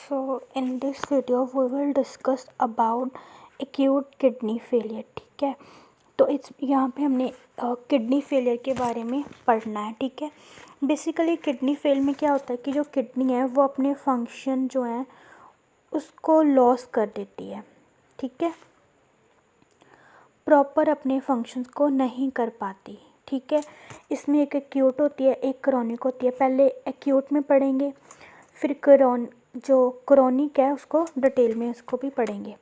So in this video we will discuss about acute kidney failure। ठीक है, तो इस यहाँ पे हमने किडनी फेलियर के बारे में पढ़ना है। ठीक है, बेसिकली किडनी फेल में क्या होता है कि जो किडनी है वो अपने फंक्शन जो है उसको लॉस कर देती है। ठीक है, प्रॉपर अपने फंक्शंस को नहीं कर पाती। ठीक है, इसमें एक एक्यूट होती है, एक क्रोनिक होती है। पहले एक्यूट में पढ़ेंगे, फिर जो क्रोनिक है उसको डिटेल में उसको भी पढ़ेंगे।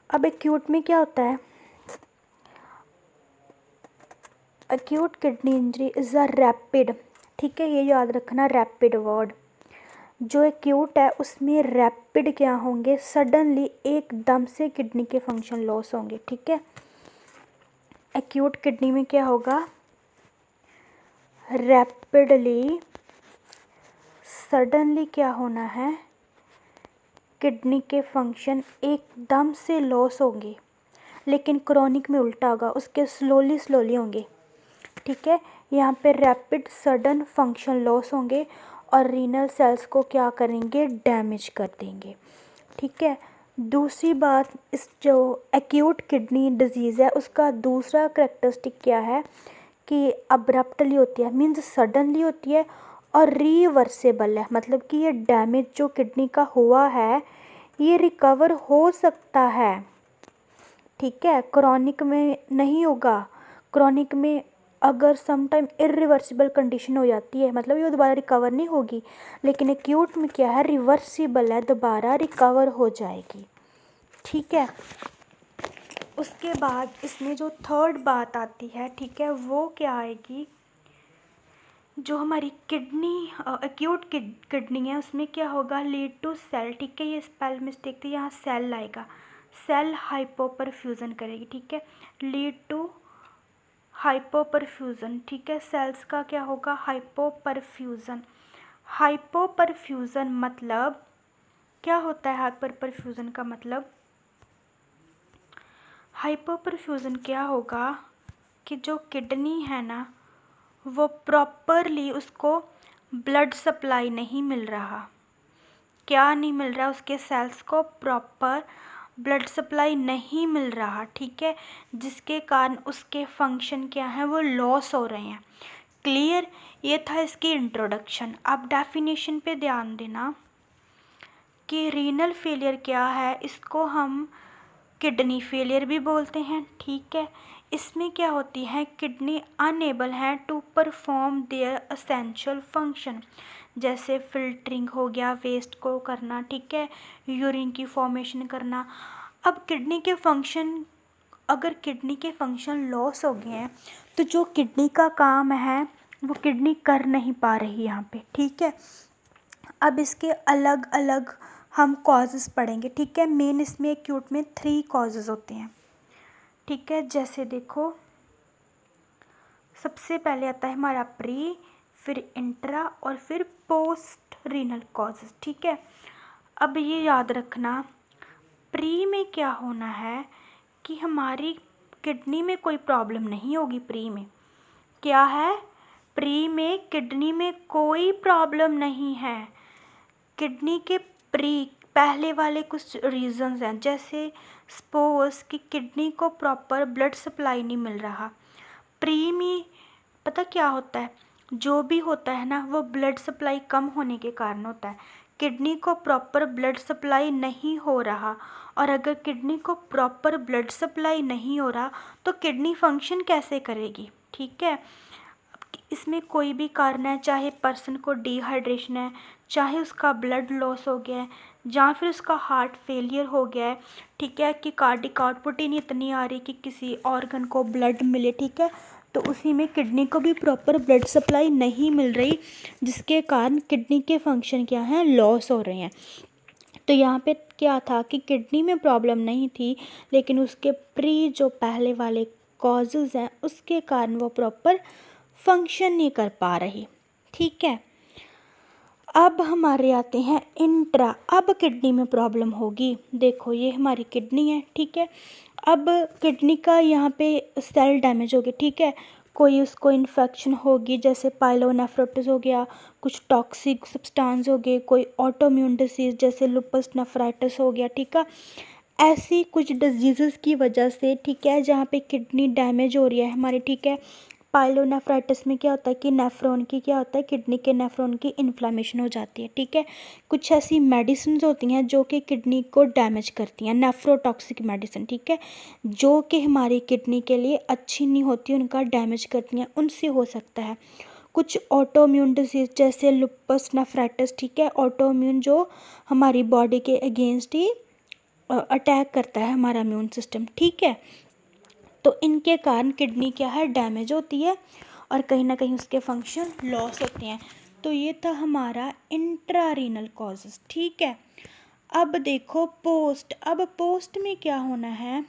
अब एक्यूट में क्या होता है, acute kidney injury is a rapid. ठीक है, ये याद रखना, रैपिड वर्ड। जो एक्यूट है उसमें रैपिड क्या होंगे, सडनली एकदम से किडनी के फंक्शन लॉस होंगे। ठीक है, एक्यूट किडनी में क्या होगा, रैपिडली सडनली क्या होना है, किडनी के फंक्शन एकदम से लॉस होंगे। लेकिन क्रोनिक में उल्टा होगा, उसके स्लोली होंगे। ठीक है, यहाँ पे रैपिड सडन फंक्शन लॉस होंगे और रीनल सेल्स को क्या करेंगे, डैमेज कर देंगे। ठीक है, दूसरी बात, इस जो एक्यूट किडनी डिजीज़ है उसका दूसरा करेक्टरिस्टिक क्या है कि अब्रप्टली होती है, मीन्स सडनली होती है और रिवर्सेबल है। मतलब कि ये डैमेज जो किडनी का हुआ है ये रिकवर हो सकता है। ठीक है, क्रॉनिक में नहीं होगा। क्रॉनिक में अगर सम टाइम इरिवर्सिबल कंडीशन हो जाती है, मतलब ये दोबारा रिकवर नहीं होगी। लेकिन एक्यूट में क्या है, रिवर्सिबल है, दोबारा रिकवर हो जाएगी। ठीक है, उसके बाद इसमें जो थर्ड बात आती है, ठीक है, वो क्या आएगी, जो हमारी किडनी एक्यूट किडनी है उसमें क्या होगा, लीड टू सेल। ठीक है, ये स्पेल मिस्टेक थी, यहाँ सेल आएगा, सेल हाइपोपरफ्यूजन करेगी। ठीक है, लीड टू हाइपोपरफ्यूजन। ठीक है, सेल्स का क्या होगा, हाइपोपरफ्यूजन। हाइपोपरफ्यूजन मतलब क्या होता है, हाइपरपरफ्यूजन का मतलब, हाइपोपरफ्यूजन क्या होगा कि जो किडनी है ना वो प्रॉपरली उसको ब्लड सप्लाई नहीं मिल रहा। क्या नहीं मिल रहा, उसके सेल्स को प्रॉपर ब्लड सप्लाई नहीं मिल रहा। ठीक है, जिसके कारण उसके फंक्शन क्या हैं, वो लॉस हो रहे हैं। क्लियर, ये था इसकी इंट्रोडक्शन। अब डेफिनेशन पे ध्यान देना कि रीनल फेलियर क्या है, इसको हम किडनी फेलियर भी बोलते हैं। ठीक है, इसमें क्या होती है, किडनी अनएबल है to perform their essential function, जैसे फिल्टरिंग हो गया, वेस्ट को करना। ठीक है, यूरिन की फॉर्मेशन करना। अब किडनी के फंक्शन, अगर किडनी के फंक्शन लॉस हो गए हैं तो जो किडनी का काम है वो किडनी कर नहीं पा रही यहाँ पे। ठीक है, अब इसके अलग अलग हम कॉजेज़ पढ़ेंगे। ठीक है, मेन इसमें एक्यूट में 3 कॉजेज़ होते हैं। ठीक है, जैसे देखो, सबसे पहले आता है हमारा प्री, फिर इंट्रा और फिर पोस्ट रीनल कॉजेज़। ठीक है, अब ये याद रखना, प्री में क्या होना है कि हमारी किडनी में कोई प्रॉब्लम नहीं होगी। प्री में क्या है, प्री में किडनी में कोई प्रॉब्लम नहीं है। किडनी के प्री पहले वाले कुछ रीजंस हैं, जैसे सपोज कि किडनी को प्रॉपर ब्लड सप्लाई नहीं मिल रहा। प्री में पता क्या होता है, जो भी होता है ना वो ब्लड सप्लाई कम होने के कारण होता है। किडनी को प्रॉपर ब्लड सप्लाई नहीं हो रहा, और अगर किडनी को प्रॉपर ब्लड सप्लाई नहीं हो रहा तो किडनी फंक्शन कैसे करेगी। ठीक है, इसमें कोई भी कारण है, चाहे पर्सन को डिहाइड्रेशन है, चाहे उसका ब्लड लॉस हो गया है, या फिर उसका हार्ट फेलियर हो गया है। ठीक है, कि कार्डिक आउटपुट ही नहीं इतनी आ रही कि किसी ऑर्गन को ब्लड मिले। ठीक है, तो उसी में किडनी को भी प्रॉपर ब्लड सप्लाई नहीं मिल रही, जिसके कारण किडनी के फंक्शन क्या हैं, लॉस हो रहे हैं। तो यहाँ पे क्या था कि किडनी में प्रॉब्लम नहीं थी, लेकिन उसके प्री जो पहले वाले कॉजेज़ हैं उसके कारण वो प्रॉपर फंक्शन नहीं कर पा रही। ठीक है, अब हमारे आते हैं इंट्रा। अब किडनी में प्रॉब्लम होगी। देखो, ये हमारी किडनी है। ठीक है, अब किडनी का यहाँ पे सेल डैमेज हो गया। ठीक है, कोई उसको इन्फेक्शन होगी, जैसे पाइलोनेफ्रोटिस हो गया, कुछ टॉक्सिक सब्सटेंस हो गए, कोई ऑटोइम्यून डिसीज़ जैसे लुपस नेफ्राइटिस हो गया, ठीक है। ऐसी कुछ डिजीज़ की वजह से, ठीक है, जहाँ पे किडनी डैमेज हो रही है हमारी, ठीक है। पाइलोनेफ्राइटिस में क्या होता है कि नेफ्रॉन की क्या होता है, किडनी के नेफ्रॉन की इन्फ्लामेशन हो जाती है, ठीक है। कुछ ऐसी मेडिसिन होती हैं जो कि किडनी को डैमेज करती हैं, नेफ्रोटॉक्सिक मेडिसिन, ठीक है, जो कि हमारी किडनी के लिए अच्छी नहीं होती, उनका डैमेज करती हैं, उनसे हो सकता है। कुछ ऑटोइम्यून डिजीज़ जैसे लुपस नेफ्राइटिस, ठीक है, ऑटोइम्यून जो हमारी बॉडी के अगेंस्ट ही अटैक करता है हमारा इम्यून सिस्टम, ठीक है। तो इनके कारण किडनी क्या है, डैमेज होती है और कहीं ना कहीं उसके फंक्शन लॉस होते हैं। तो ये था हमारा इंट्रारीनल कॉजेज़, ठीक है। अब देखो पोस्ट, अब पोस्ट में क्या होना है,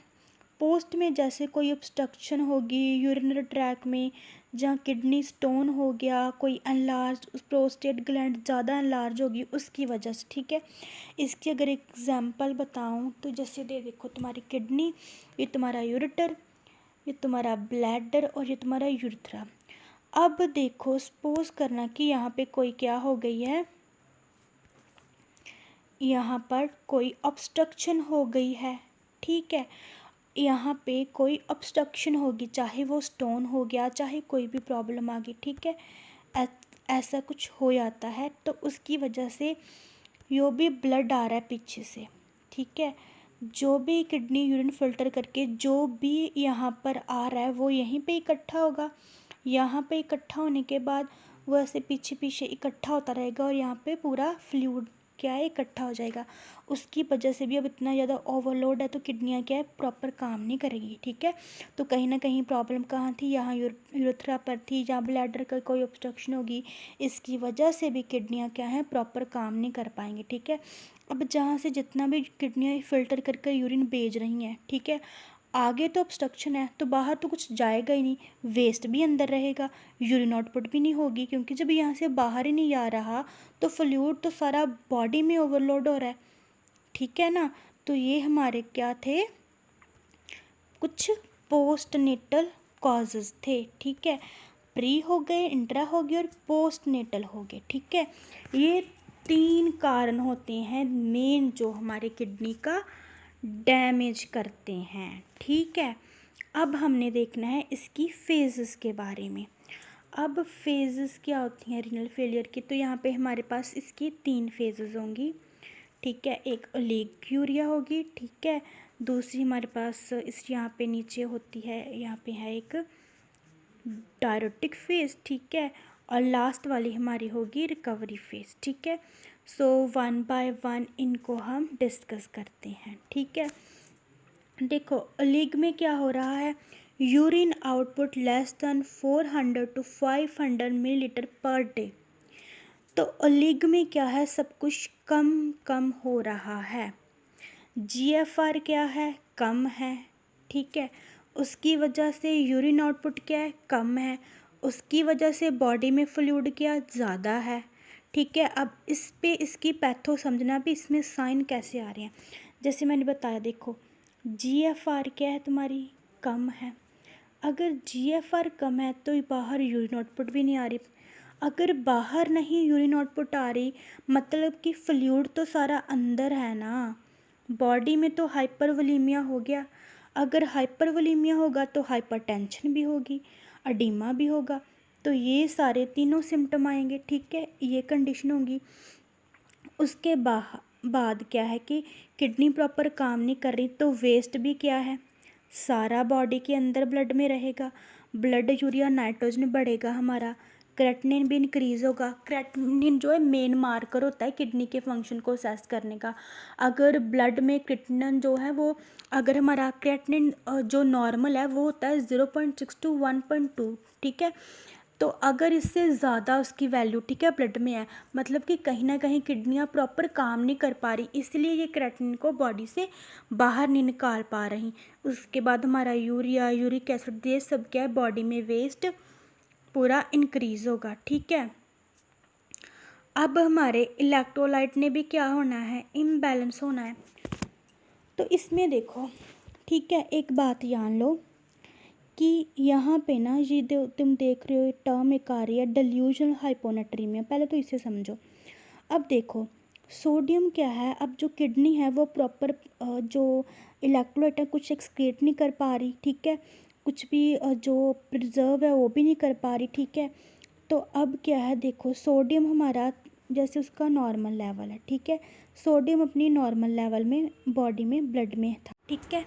पोस्ट में जैसे कोई ऑब्स्ट्रक्शन होगी यूरिनरी ट्रैक में, जहाँ किडनी स्टोन हो गया, कोई एनलार्ज प्रोस्टेट ग्लैंड ज़्यादा एनलार्ज होगी उसकी वजह से, ठीक है। इसकी अगर एग्जांपल बताऊँ तो जैसे देखो तुम्हारी किडनी, ये तुम्हारा यूरेटर, ये तुम्हारा ब्लैडर और ये तुम्हारा यूरेथ्रा। अब देखो सपोज करना कि यहाँ पे कोई क्या हो गई है, यहाँ पर कोई ऑब्स्ट्रक्शन हो गई है, ठीक है। यहाँ पे कोई ऑब्स्ट्रक्शन होगी, चाहे वो स्टोन हो गया, चाहे कोई भी प्रॉब्लम आ गई, ठीक है। ऐसा कुछ हो जाता है तो उसकी वजह से यो भी ब्लड आ रहा है पीछे से, ठीक है। जो भी किडनी यूरिन फिल्टर करके जो भी यहाँ पर आ रहा है वो यहीं पे इकट्ठा होगा, यहाँ पे इकट्ठा होने के बाद वो ऐसे पीछे पीछे इकट्ठा होता रहेगा और यहाँ पे पूरा फ्लूइड क्या है, इकट्ठा हो जाएगा। उसकी वजह से भी अब इतना ज़्यादा ओवरलोड है तो किडनियाँ क्या है, प्रॉपर काम नहीं करेगी, ठीक है। तो कहीं ना कहीं प्रॉब्लम कहाँ थी, यहाँ यूरेथ्रा पर थी, जहाँ ब्लैडर का कोई ऑब्स्ट्रक्शन होगी, इसकी वजह से भी किडनियाँ क्या हैं, प्रॉपर काम नहीं कर पाएंगी, ठीक है। अब जहाँ से जितना भी किडनियाँ फ़िल्टर करके यूरिन भेज रही हैं, ठीक है, आगे तो ऑब्स्ट्रक्शन है तो बाहर तो कुछ जाएगा ही नहीं, वेस्ट भी अंदर रहेगा, यूरिन आउटपुट भी नहीं होगी, क्योंकि जब यहाँ से बाहर ही नहीं आ रहा तो फ्लूइड तो सारा बॉडी में ओवरलोड हो रहा है, ठीक है ना। तो ये हमारे क्या थे, कुछ पोस्टनेटल कॉजेज़ थे, ठीक है। प्री हो गए, इंट्रा हो गए और पोस्टनेटल हो गए, ठीक है। ये 3 कारण होते हैं मेन जो हमारे किडनी का डैमेज करते हैं, ठीक है। अब हमने देखना है इसकी फेजेस के बारे में। अब फेजेस क्या होती हैं रीनल फेलियर की, तो यहाँ पे हमारे पास इसकी 3 फेजेस होंगी, ठीक है। एक ओलिगोयूरिया होगी, ठीक है। दूसरी हमारे पास इस यहाँ पे नीचे होती है, यहाँ पे है एक डायरेटिक फेज, ठीक है। और लास्ट वाली हमारी होगी रिकवरी फेज, ठीक है। सो 1 बाय 1 इनको हम डिस्कस करते हैं, ठीक है। देखो ओलिग में क्या हो रहा है, urine output less than 400 to 500 millilitre per day. तो ओलिग में क्या है, सब कुछ कम कम हो रहा है, जीएफआर क्या है, कम है, ठीक है। उसकी वजह से यूरिन आउटपुट क्या है, कम है, उसकी वजह से बॉडी में फ्लूइड क्या ज़्यादा है, ठीक है। अब इस पे इसकी पैथो समझना भी, इसमें साइन कैसे आ रहे हैं, जैसे मैंने बताया, देखो जीएफआर क्या है तुम्हारी, कम है। अगर जीएफआर कम है तो बाहर यूरिन आउटपुट भी नहीं आ रही, अगर बाहर नहीं यूरिन आउटपुट आ रही मतलब कि फ्लूइड तो सारा अंदर है ना, बॉडी में तो हाइपरवोलेमिया हो गया, अगर हाइपरवोलेमिया होगा तो हाइपरटेंशन भी होगी, अडीमा भी होगा, तो ये सारे तीनों सिम्टम आएंगे, ठीक है, ये कंडीशन होगी। उसके बाद क्या है कि किडनी प्रॉपर काम नहीं कर रही तो वेस्ट भी क्या है, सारा बॉडी के अंदर ब्लड में रहेगा, ब्लड यूरिया नाइट्रोजन बढ़ेगा हमारा, क्रेटिनिन भी इंक्रीज़ होगा। क्रेटिनिन जो है मेन मार्कर होता है किडनी के फंक्शन को असेस करने का। अगर ब्लड में क्रेटिनिन जो है वो, अगर हमारा क्रेटिनिन जो नॉर्मल है वो होता है 0.6 to 1.2, ठीक है। तो अगर इससे ज़्यादा उसकी वैल्यू, ठीक है, ब्लड में है, मतलब कि कहीं ना कहीं किडनियाँ प्रॉपर काम नहीं कर पा रही, इसलिए ये क्रेटिनिन को बॉडी से बाहर नहीं निकाल पा रही। उसके बाद हमारा यूरिया, यूरिक एसिड, ये सब क्या है, बॉडी में वेस्ट पूरा इंक्रीज़ होगा, ठीक है। अब हमारे इलेक्ट्रोलाइट ने भी क्या होना है, इम्बैलेंस होना है। तो इसमें देखो, ठीक है, एक बात जान लो कि यहाँ पे ना ये तुम देख रहे हो टर्म एक आ रही है डेल्यूजनल हाइपोनेट्रीमिया, पहले तो इसे समझो। अब देखो सोडियम क्या है, अब जो किडनी है वो प्रॉपर जो इलेक्ट्रोलाइट है कुछ एक्सक्रीट नहीं कर पा रही, ठीक है, कुछ भी जो प्रिजर्व है वो भी नहीं कर पा रही, ठीक है। तो अब क्या है, देखो सोडियम हमारा जैसे उसका नॉर्मल लेवल है, ठीक है, सोडियम अपनी नॉर्मल लेवल में बॉडी में ब्लड में था, ठीक है।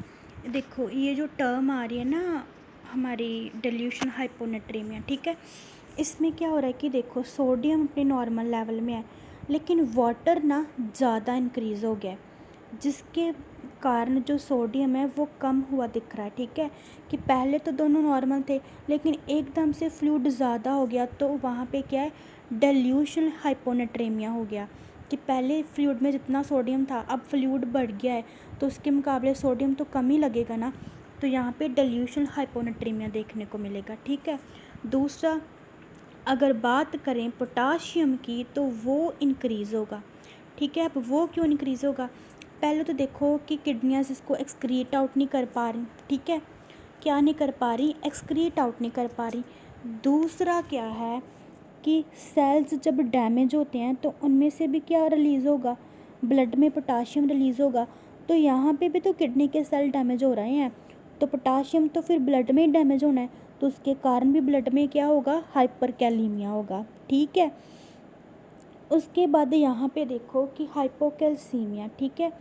देखो ये जो टर्म आ रही है ना हमारी डिल्यूशन हाइपोनेट्रीमिया, ठीक है, इसमें क्या हो रहा है कि देखो सोडियम अपने नॉर्मल लेवल में है लेकिन वाटर ना ज़्यादा इंक्रीज़ हो गया है, जिसके कारण जो सोडियम है वो कम हुआ दिख रहा है, ठीक है, कि पहले तो दोनों नॉर्मल थे लेकिन एकदम से फ्लूइड ज़्यादा हो गया तो वहाँ पे क्या है डिल्यूशन हाइपोनेट्रीमिया हो गया, कि पहले फ्लूइड में जितना सोडियम था अब फ्लूइड बढ़ गया है तो उसके मुकाबले सोडियम तो कम ही लगेगा ना, तो यहाँ पे डिल्यूशन हाइपोनेट्रीमिया देखने को मिलेगा, ठीक है। दूसरा अगर बात करें पोटाशियम की तो वो इंक्रीज़ होगा, ठीक है। अब वो क्यों इंक्रीज़ होगा, पहले तो देखो कि किडनियाँ इसको एक्सक्रीट आउट नहीं कर पा रही, ठीक है, क्या नहीं कर पा रही, एक्सक्रीट आउट नहीं कर पा रही। दूसरा क्या है कि सेल्स जब डैमेज होते हैं तो उनमें से भी क्या रिलीज़ होगा, ब्लड में पोटाशियम रिलीज़ होगा, तो यहाँ पे भी तो किडनी के सेल डैमेज हो रहे हैं तो पोटाशियम तो फिर ब्लड में ही डैमेज होना है, तो उसके कारण भी ब्लड में क्या होगा, हाइपरकैलीमिया होगा, ठीक है। उसके बाद यहाँ पे देखो कि हाइपोकैल्सीमिया, ठीक है,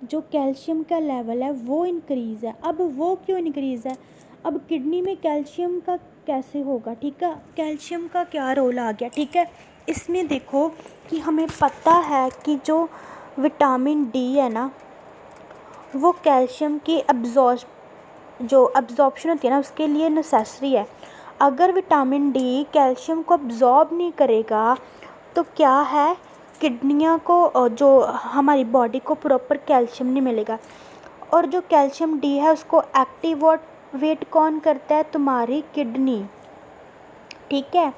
जो कैल्शियम का लेवल है वो इंक्रीज़ है। अब वो क्यों इंक्रीज़ है, अब किडनी में कैल्शियम का कैसे होगा, ठीक है, कैल्शियम का क्या रोल आ गया, ठीक है। इसमें देखो कि हमें पता है कि जो विटामिन डी है ना वो कैल्शियम की अब्जॉर्प्शन होती है ना उसके लिए नेसेसरी है। अगर विटामिन डी कैल्शियम को अब्जॉर्ब नहीं करेगा तो क्या है, किडनियाँ को जो हमारी बॉडी को प्रॉपर कैल्शियम नहीं मिलेगा, और जो कैल्शियम डी है उसको एक्टिवेट कौन करता है, तुम्हारी किडनी, ठीक है।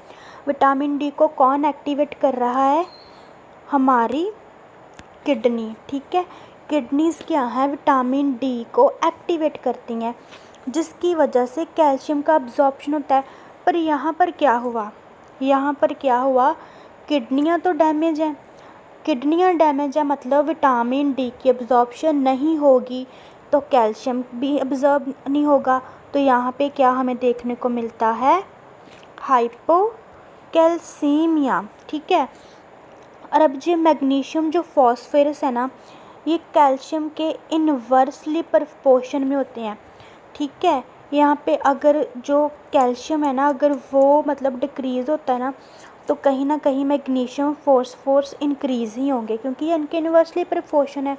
विटामिन डी को कौन एक्टिवेट कर रहा है, हमारी किडनी, ठीक है। किडनीज़ क्या है, विटामिन डी को एक्टिवेट करती हैं जिसकी वजह से कैल्शियम का अब्जॉर्प्शन होता है। पर यहाँ पर क्या हुआ, किडनियाँ तो डैमेज हैं, किडनियाँ डैमेज है मतलब विटामिन डी की अब्जॉर्प्शन नहीं होगी तो कैल्शियम भी अब्जॉर्ब नहीं होगा, तो यहाँ पे क्या हमें देखने को मिलता है, हाइपोकैल्सीमिया, ठीक है। और अब जो मैग्नीशियम जो फॉस्फोरस है ना ये कैल्शियम के इनवर्सली प्रोपोर्शन में होते हैं, ठीक है। यहाँ पे अगर जो कैल्शियम है ना अगर वो मतलब डिक्रीज़ होता है ना तो कहीं ना कहीं मैग्नीशियम फॉस्फोरस इंक्रीज़ ही होंगे क्योंकि ये इनके इनवर्सली प्रोपोर्शन है।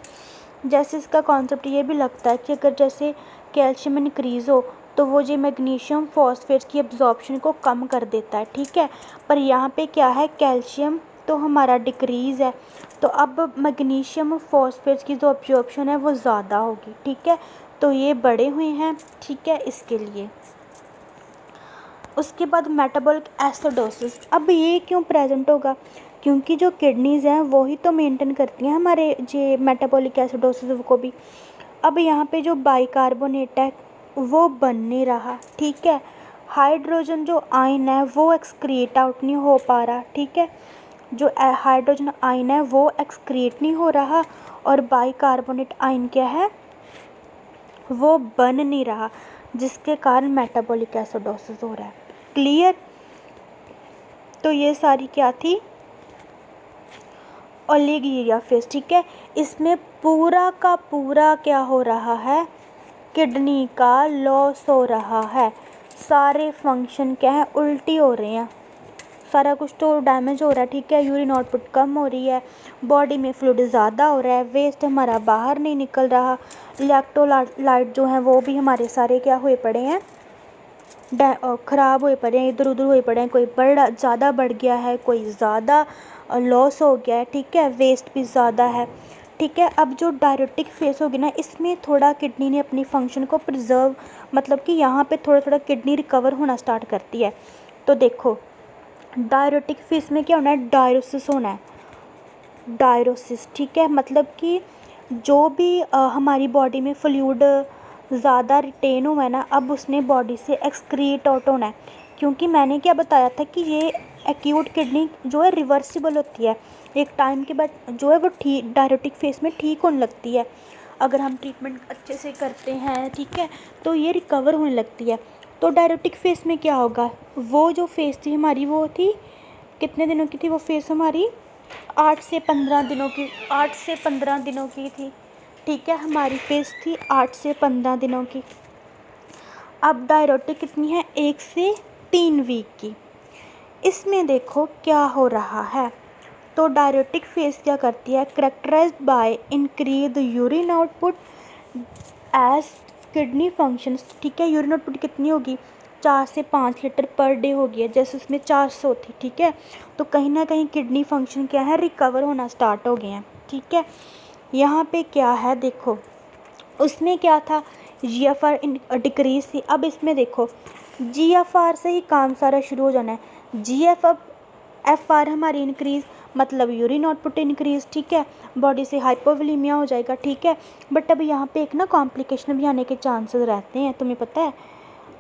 जैसे इसका कॉन्सेप्ट ये भी लगता है कि अगर जैसे कैल्शियम इंक्रीज़ हो तो वो जो मैग्नीशियम फॉस्फेट की अब्जॉर्प्शन को कम कर देता है, ठीक है। पर यहाँ पे क्या है, कैल्शियम तो हमारा डिक्रीज़ है तो अब मैग्नीशियम फॉस्फेट की जो अब्जॉर्प्शन है वो ज़्यादा होगी, ठीक है, तो ये बढ़े हुए हैं, ठीक है, इसके लिए। उसके बाद मेटाबॉलिक एसिडोसिस, अब ये क्यों प्रेजेंट होगा, क्योंकि जो किडनीज़ हैं वो ही तो मेंटेन करती हैं हमारे ये मेटाबॉलिक एसिडोसिस को भी। अब यहाँ पे जो बाइकार्बोनेट है वो बन नहीं रहा, ठीक है, हाइड्रोजन जो आयन है वो एक्सक्रीट आउट नहीं हो पा रहा, ठीक है, जो हाइड्रोजन आयन है वो एक्सक्रीट नहीं हो रहा और बाइकार्बोनेट आयन क्या है वो बन नहीं रहा जिसके कारण मेटाबॉलिक एसिडोसिस हो रहा है, क्लियर। तो ये सारी क्या थी, ओलिगोरिया फेज, ठीक है। इसमें पूरा का पूरा क्या हो रहा है, किडनी का लॉस हो रहा है, सारे फंक्शन क्या है उल्टी हो रहे हैं, सारा कुछ तो डैमेज हो रहा है, ठीक है, यूरिन आउटपुट कम हो रही है, बॉडी में फ्लूइड ज़्यादा हो रहा है, वेस्ट हमारा बाहर नहीं निकल रहा, इलेक्ट्रोलाइट जो हैं वो भी हमारे सारे क्या हुए पड़े हैं, ख़राब हुए पड़े हैं, इधर उधर हुए पड़े हैं, कोई ज़्यादा बढ़ गया है, कोई ज़्यादा लॉस हो गया है, ठीक है, वेस्ट भी ज़्यादा है, ठीक है। अब जो डायरेटिक फेस होगी ना इसमें थोड़ा किडनी ने अपनी फंक्शन को प्रिजर्व मतलब कि यहाँ पे थोड़ा थोड़ा किडनी रिकवर होना स्टार्ट करती है। तो देखो डायरेटिक फेस में क्या होना है, डायरोसिस होना है, डायरोसिस, ठीक है, मतलब कि जो भी हमारी बॉडी में फ्लूइड ज़्यादा रिटेन हुआ है ना, अब उसने बॉडी से एक्सक्रीट आउट होना है। क्योंकि मैंने क्या बताया था कि ये एक्यूट किडनी जो है रिवर्सिबल होती है, एक टाइम के बाद जो है वो ठीक डायरेटिक फेस में ठीक होने लगती है। अगर हम ट्रीटमेंट अच्छे से करते हैं, ठीक है, तो ये रिकवर होने लगती है। तो डायरेटिक फेस में क्या होगा, वो जो फेस थी हमारी वो थी कितने दिनों की थी वो फेस हमारी, 8 से 15 दिनों की थी। ठीक है, हमारी फेस थी 8 से 15 दिनों की। अब डायरेटिक कितनी है, 1 से 3 वीक की। इसमें देखो क्या हो रहा है। तो डायरेटिक फेस क्या करती है, characterised by increase urine output as kidney functions. ठीक है, यूरिन आउटपुट कितनी होगी, 4 से 5 लीटर पर डे होगी है, जैसे उसमें 400 थी। ठीक है, तो कहीं ना कहीं किडनी फंक्शन क्या है, रिकवर होना स्टार्ट हो गए हैं। ठीक है, यहाँ पे क्या है देखो, उसमें क्या था, GFR डिक्रीज थी। अब इसमें देखो GFR से ही काम सारा शुरू हो जाना है। FR हमारी इंक्रीज, मतलब यूरिन आउटपुट इंक्रीज। ठीक है, बॉडी से हाइपोवोलेमिया हो जाएगा। ठीक है, बट अब यहाँ पे एक ना कॉम्प्लिकेशन भी आने के चांसेस रहते हैं, तुम्हें पता है।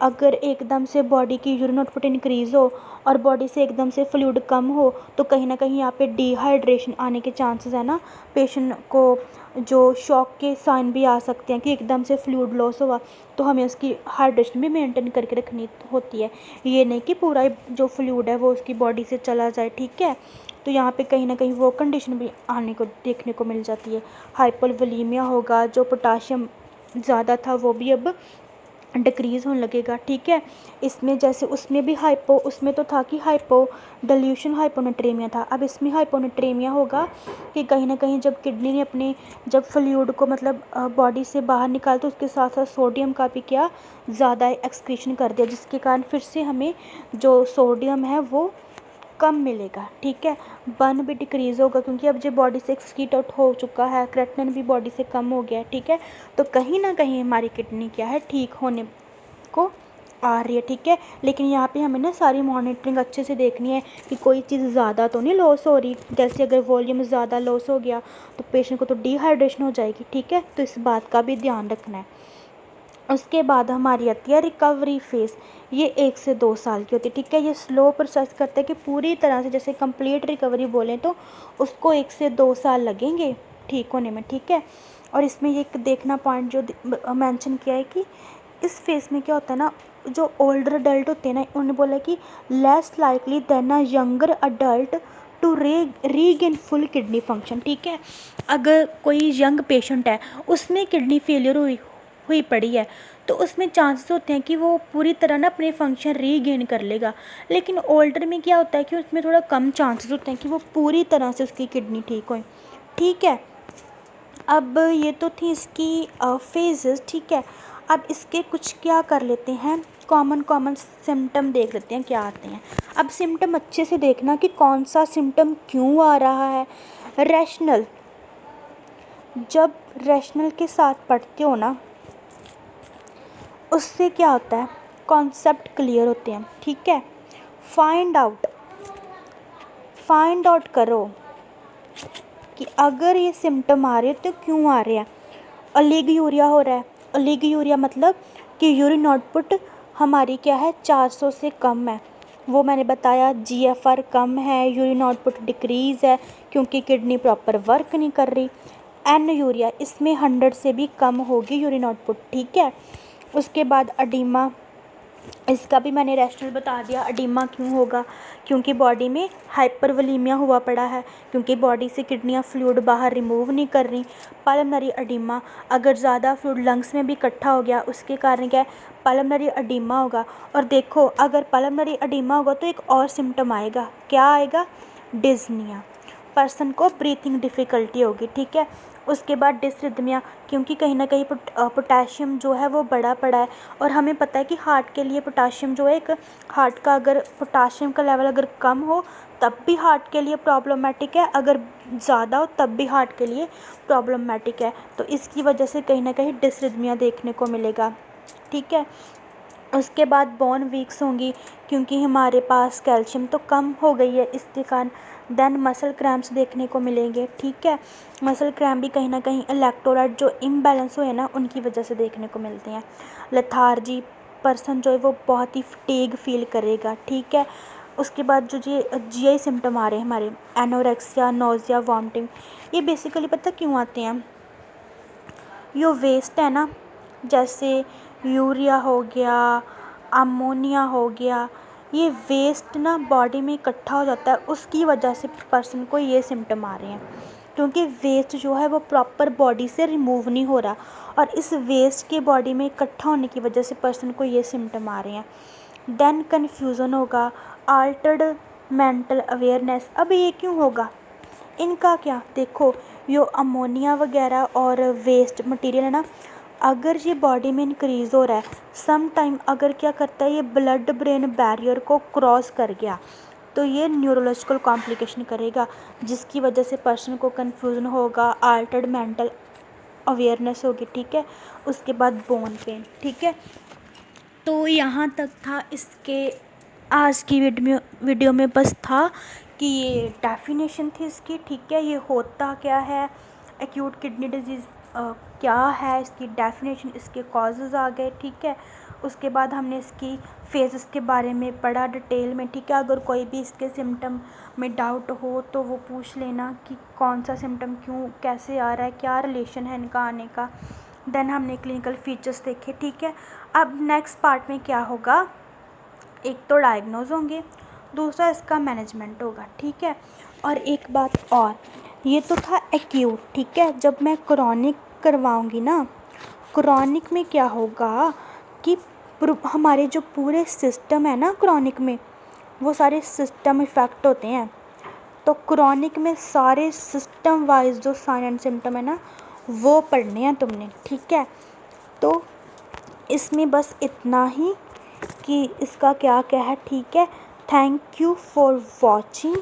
अगर एकदम से बॉडी की यूरिन आउटपुट इंक्रीज़ हो और बॉडी से एकदम से फ्लूइड कम हो, तो कहीं ना कहीं यहाँ पे डिहाइड्रेशन आने के चांसेस है ना। पेशेंट को जो शॉक के साइन भी आ सकते हैं कि एकदम से फ्लूइड लॉस हुआ, तो हमें उसकी हाइड्रेशन भी मेंटेन करके रखनी होती है। ये नहीं कि पूरा जो फ्लूइड है वो उसकी बॉडी से चला जाए। ठीक है, तो यहाँ पे कहीं ना कहीं वो कंडीशन भी आने को देखने को मिल जाती है। हाइपोवोलेमिया होगा, जो पोटाशियम ज़्यादा था वो भी अब डिक्रीज़ होने लगेगा। ठीक है, इसमें जैसे उसमें भी उसमें तो था कि हाइपो डल्यूशन हाइपोनेट्रेमिया था, अब इसमें हाइपोनेट्रेमिया होगा कि कहीं ना कहीं जब किडनी ने अपने जब फ्लूइड को मतलब बॉडी से बाहर निकाल, तो उसके साथ साथ सोडियम का भी क्या ज़्यादा एक्सक्रीशन कर दिया, जिसके कारण फिर से हमें जो सोडियम है वो कम मिलेगा। ठीक है, बर्न भी डिक्रीज़ होगा क्योंकि अब जो बॉडी से एक्सक्रीट आउट हो चुका है, क्रेटिनिन भी बॉडी से कम हो गया है। ठीक है, तो कहीं ना कहीं हमारी किडनी क्या है, ठीक होने को आ रही है। ठीक है, लेकिन यहाँ पे हमें ना सारी मॉनिटरिंग अच्छे से देखनी है कि कोई चीज़ ज़्यादा तो नहीं लॉस हो रही। जैसे अगर वॉल्यूम ज़्यादा लॉस हो गया तो पेशेंट को तो डिहाइड्रेशन हो जाएगी। ठीक है, तो इस बात का भी ध्यान रखना है। उसके बाद हमारी आती है रिकवरी फेज़, ये 1 से 2 साल की होती है। ठीक है, ये स्लो प्रोसेस करते हैं कि पूरी तरह से जैसे कंप्लीट रिकवरी बोलें तो उसको 1 से 2 साल लगेंगे ठीक होने में। ठीक है, और इसमें ये एक देखना पॉइंट जो मेंशन किया है कि इस फेज़ में क्या होता है ना, जो ओल्डर अडल्ट होते हैं ना, उन्होंने बोला कि less likely than a younger adult to regain full kidney function. ठीक है, अगर कोई यंग पेशेंट है, उसमें किडनी फेलियर हुई पड़ी है, तो उसमें चांसेस होते हैं कि वो पूरी तरह ना अपने फंक्शन रीगेन कर लेगा। लेकिन ओल्डर में क्या होता है कि उसमें थोड़ा कम चांसेस होते हैं कि वो पूरी तरह से उसकी किडनी ठीक होए। ठीक है, अब ये तो थी इसकी फेजेस। ठीक है, अब इसके कुछ क्या कर लेते हैं, कॉमन सिम्टम देख लेते हैं क्या आते हैं। अब सिम्टम अच्छे से देखना कि कौन सा सिम्टम क्यों आ रहा है। रैशनल, जब रैशनल के साथ पढ़ते हो ना, उससे क्या होता है, कॉन्सेप्ट क्लियर होते हैं। ठीक है, फाइंड आउट करो कि अगर ये सिम्टम आ रहे हैं तो क्यों आ रहे हैं। ओलिगोयूरिया हो रहा है, ओलिगोयूरिया मतलब कि यूरिन आउटपुट हमारी क्या है, 400 से कम है। वो मैंने बताया, GFR कम है, यूरिन आउटपुट डिक्रीज़ है क्योंकि किडनी प्रॉपर वर्क नहीं कर रही। एनयूरिया, इसमें 100 से भी कम होगी यूरिन आउटपुट। ठीक है, उसके बाद अडीमा, इसका भी मैंने रैशनल बता दिया। अडीमा क्यों होगा, क्योंकि बॉडी में हाइपरवोलेमिया हुआ पड़ा है, क्योंकि बॉडी से किडनियाँ फ्लूइड बाहर रिमूव नहीं कर रही। पल्मोनरी अडीमा, अगर ज़्यादा फ्लूइड लंग्स में भी इकट्ठा हो गया, उसके कारण क्या है, पल्मोनरी अडीमा होगा। और देखो, अगर पल्मोनरी अडीमा होगा तो एक और सिम्टम आएगा, क्या आएगा, डिज़निया, पर्सन को ब्रीथिंग डिफ़िकल्टी होगी। ठीक है, उसके बाद डिसरिथमिया, क्योंकि कहीं ना कहीं पोटाशियम जो है वो बढ़ा पड़ा है, और हमें पता है कि हार्ट के लिए पोटाशियम जो है, एक हार्ट का अगर पोटाशियम का लेवल अगर कम हो तब भी हार्ट के लिए प्रॉब्लमेटिक है, अगर ज़्यादा हो तब भी हार्ट के लिए प्रॉब्लमेटिक है। तो इसकी वजह से कहीं ना कहीं डिसरिथमिया देखने को मिलेगा। ठीक है, उसके बाद बोन वीक्स होंगी क्योंकि हमारे पास कैल्शियम तो कम हो गई है, इसके कारण देन मसल क्रैम्प्स देखने को मिलेंगे, ठीक है। मसल क्रैम्प भी कहीं ना कहीं इलेक्ट्रोलाइट जो इम्बैलेंस हुए ना उनकी वजह से देखने को मिलते हैं। लेथार्जी, पर्सन जो है वो बहुत ही फटीग फील करेगा, ठीक है। उसके बाद जो ये जीआई सिम्टम आ रहे हैं हमारे, एनोरेक्सिया, नोज़िया, वॉमिटिंग, ये बेसिकली पता क्यों आते हैं? यो वेस्ट है ना, जैसे यूरिया हो गया, अमोनिया हो गया, ये वेस्ट ना बॉडी में इकट्ठा हो जाता है, उसकी वजह से पर्सन को ये सिम्टम आ रहे हैं, क्योंकि वेस्ट जो है वो प्रॉपर बॉडी से रिमूव नहीं हो रहा, और इस वेस्ट के बॉडी में इकट्ठा होने की वजह से पर्सन को ये सिम्टम आ रहे हैं। देन कन्फ्यूज़न होगा, आल्टर्ड मेंटल अवेयरनेस। अब ये क्यों होगा? इनका क्या, देखो यो अमोनिया वगैरह और वेस्ट मटेरियल है ना, अगर ये बॉडी में इंक्रीज़ हो रहा है, सम टाइम अगर क्या करता है ये ब्लड ब्रेन बैरियर को क्रॉस कर गया तो ये न्यूरोलॉजिकल कॉम्प्लिकेशन करेगा, जिसकी वजह से पर्सन को कन्फ्यूज़न होगा, आल्टर्ड मेंटल अवेयरनेस होगी, ठीक है। उसके बाद बोन पेन, ठीक है। तो यहाँ तक था इसके, आज की वीडियो में बस था कि ये डेफिनेशन थी इसकी, ठीक है। ये होता क्या है, एक्यूट किडनी डिजीज़ क्या है, इसकी डेफिनेशन, इसके कॉजेज़ आ गए, ठीक है। उसके बाद हमने इसकी फेजेस के बारे में पढ़ा डिटेल में, ठीक है। अगर कोई भी इसके सिम्टम में डाउट हो तो वो पूछ लेना कि कौन सा सिम्टम क्यों कैसे आ रहा है, क्या रिलेशन है इनका आने का। देन हमने क्लिनिकल फीचर्स देखे, ठीक है। अब नेक्स्ट पार्ट में क्या होगा, एक तो डायग्नोज होंगे, दूसरा इसका मैनेजमेंट होगा, ठीक है। और एक बात और, ये तो था एक्यूट, ठीक है। जब मैं क्रॉनिक करवाऊंगी ना, क्रॉनिक में क्या होगा कि हमारे जो पूरे सिस्टम है ना क्रॉनिक में, वो सारे सिस्टम इफ़ेक्ट होते हैं। तो क्रॉनिक में सारे सिस्टम वाइज जो साइन एंड सिम्टम है ना वो पढ़ने हैं तुमने, ठीक है। तो इसमें बस इतना ही कि इसका क्या क्या है, ठीक है। Thank you for watching.